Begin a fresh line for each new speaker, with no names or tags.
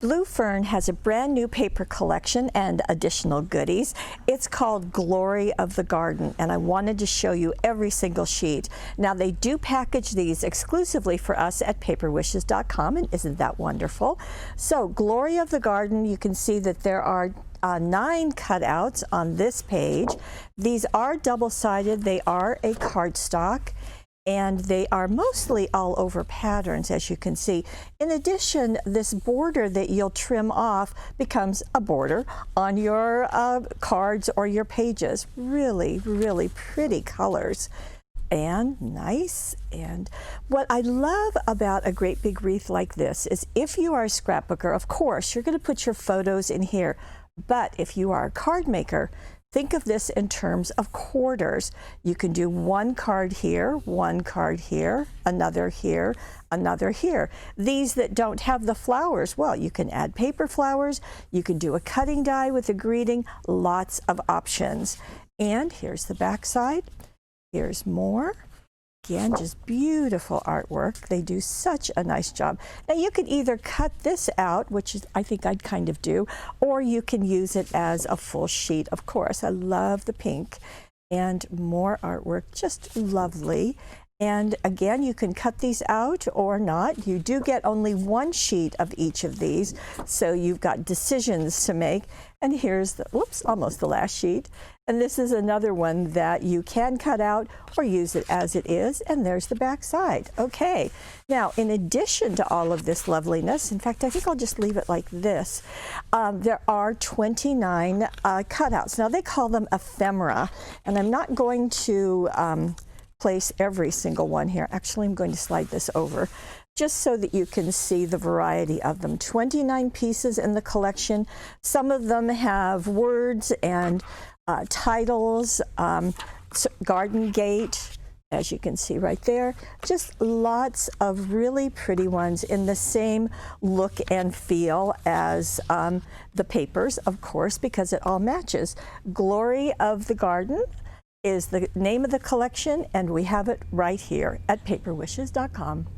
Blue Fern has a brand new paper collection and additional goodies. It's called Glory of the Garden, and I wanted to show you every single sheet. Now, they do package these exclusively for us at paperwishes.com, and isn't that wonderful? So, Glory of the Garden, you can see that there are 9 cutouts on this page. These are double-sided. They are a cardstock, and they are mostly all over patterns, as you can see. In addition, this border that you'll trim off becomes a border on your cards or your pages. Really, really pretty colors and nice. And what I love about a great big wreath like this is if you are a scrapbooker, of course, you're going to put your photos in here. But if you are a card maker, think of this in terms of quarters. You can do 1 card here, 1 card here, another here, another here. These that don't have the flowers, well, you can add paper flowers, you can do a cutting die with a greeting, lots of options. And here's the back side. Here's more. Again, just beautiful artwork. They do such a nice job. Now, you could either cut this out, which is, I think I'd kind of do, or you can use it as a full sheet. Of course, I love the pink and more artwork, just lovely. And again, you can cut these out or not. You do get only 1 sheet of each of these, so you've got decisions to make. And here's the, whoops, almost the last sheet. And this is another one that you can cut out or use it as it is. And there's the back side. Okay. Now, in addition to all of this loveliness, in fact, I think I'll just leave it like this. There are 29 cutouts. Now, they call them ephemera, and I'm not going to place every single one here. Actually, I'm going to slide this over just so that you can see the variety of them. 29 pieces in the collection. Some of them have words and titles, garden gate, as you can see right there. Just lots of really pretty ones in the same look and feel as the papers, of course, because it all matches. Glory of the Garden is the name of the collection, and we have it right here at paperwishes.com.